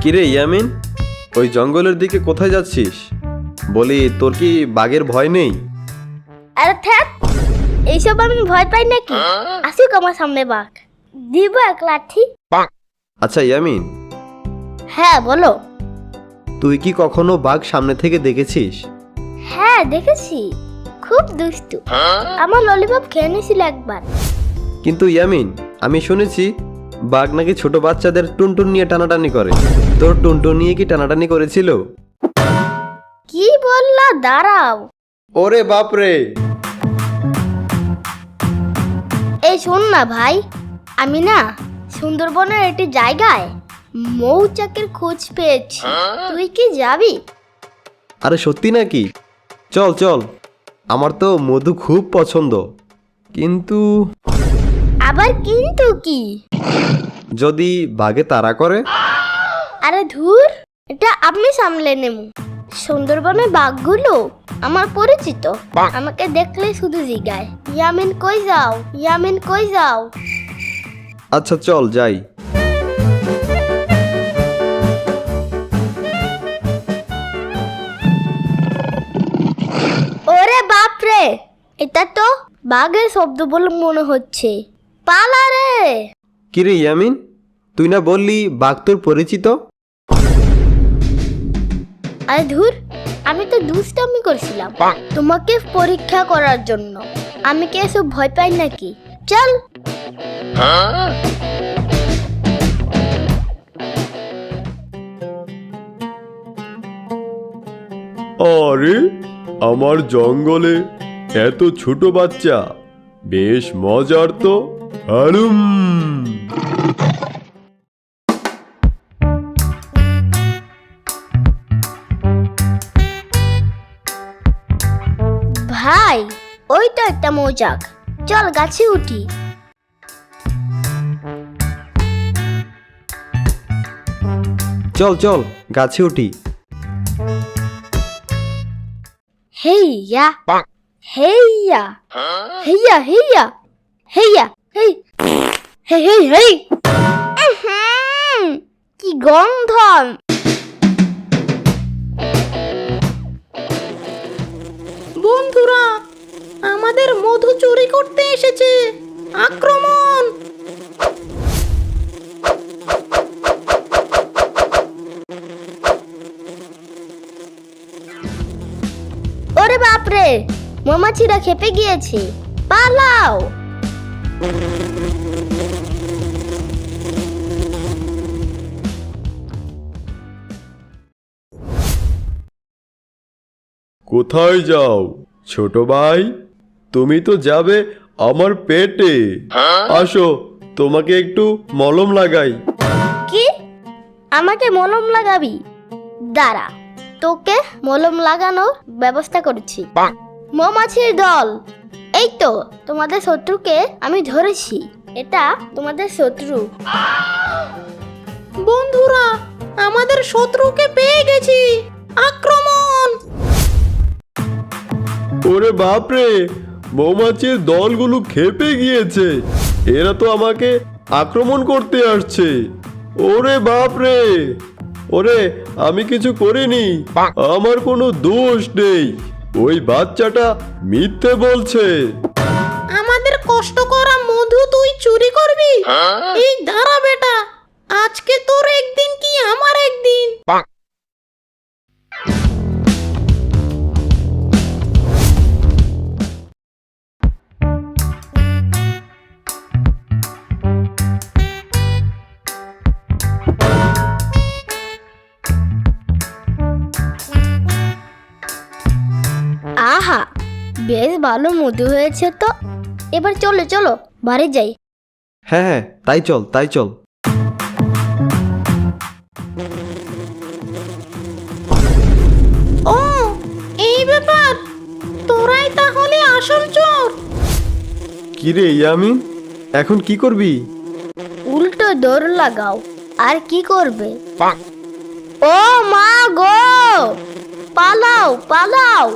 কিরে ইয়ামিন, ওই জঙ্গলের দিকে কোথায় যাচ্ছিস? বলি, তোর কি বাঘের ভয় নেই? আরে থাক, এইসব আমি ভয় পাই নাকি? আসুক আমার সামনে বাঘ, দিব এক লাঠি। আচ্ছা ইয়ামিন, হ্যাঁ বলো। তুই কি কখনো বাঘ সামনে থেকে দেখেছিস? হ্যাঁ দেখেছি, খুব দুষ্টু। আমার ললিপপ খেয়ে নিয়েছিল একবার। কিন্তু ইয়ামিন, আমি শুনেছি বাঘ নাকি ছোট বাচ্চাদের টুনটুন নিয়ে টানাটানি করে। তোর টুনটুন নিয়ে কি টানাটানি করেছিল? কি বললা? দাঁড়াও। ওরে বাপরে! এই শোন না ভাই, আমি না সুন্দরবনের একটি জায়গায় মৌচাকের খোঁজ পেয়েছি। তুই কি যাবি? আরে সত্যি নাকি? চল চল, আমার তো মধু খুব পছন্দ। কিন্তু আবার কিন্তু কি? যদি বাঘে তাড়া করে? আরে ধুর, এটা আপনি সামলে নেব। সুন্দরবনের বাঘগুলো আমার পরিচিত, আমাকে দেখলে শুধু জিগায়, ইয়ামিন কই যাও, ইয়ামিন কই যাও। আচ্ছা চল যাই। ওরে বাপরে, এটা তো বাঘের শব্দ বলে মনে হচ্ছে। পালা রে। কিরে ইয়ামিন, তুই না বললি বাঘ তোর পরিচিত? আরে ধুর, আমি তো দুষ্টামি করছিলাম তোমাকে পরীক্ষা করার জন্য। আমি কি এসব ভয় পাই নাকি? চল। আরে আমার জঙ্গলে এত ছোট বাচ্চা, বেশ মজার তো। হালুম! ভাই, ওই তো একটা মৌচাক, চল গাছে উঠি। চল চল, গাছে উঠি। হেইয়া হেইয়া হেইয়া হেইয়া হেইয়া হেই হেই হেই হেই। কি গন্ধ! বন্ধুরা, আমাদের মধু চুরি করতে এসেছে, আক্রমণ! ওরে বাপরে, মৌমাছিরা খেপে গিয়েছে, পালাও। কোথায় যাও ছোট ভাই? তুমি তো যাবে আমার পেটে। আসো, তোমাকে একটু মলম লাগাই। কি? আমাকে মলম লাগাবি? দাঁড়া, তোকে মলম লাগানোর ব্যবস্থা করছি। মৌমাছির দল, এই তো তোমাদের শত্রুকে আমি ধরেছি। এটা তোমাদের শত্রু। বন্ধুরা, আমাদের শত্রুকে পেয়ে গেছি, আক্রমণ! ওরে বাপরে, মৌমাছির দলগুলো খেপে গিয়েছে। এরা তো আমাকে আক্রমণ করতে আসছে। ওরে বাপরে! ওরে, আমি কিছু করিনি, আমার কোনো দোষ নেই। ওই বাচ্চাটা মিথ্যে বলছে। আমাদের কষ্ট করা মধু তুই চুরি করবি? এই দাঁড়া বেটা, আজকে তোর একদিন কি আমার একদিন। আহা, বেশ ভালো মধু হয়েছে তো। এবার চলো চলো, বাড়ি যাই। হ্যাঁ হ্যাঁ, তাই চল তাই চল। ও, এই ব্যাপার, তোরাই তাহলে আসল চোর। কিরে ইয়ামিন, এখন কি করবি? উল্টো দৌড় লাগাও, আর কি করবে? ও মা গো, পালাও পালাও।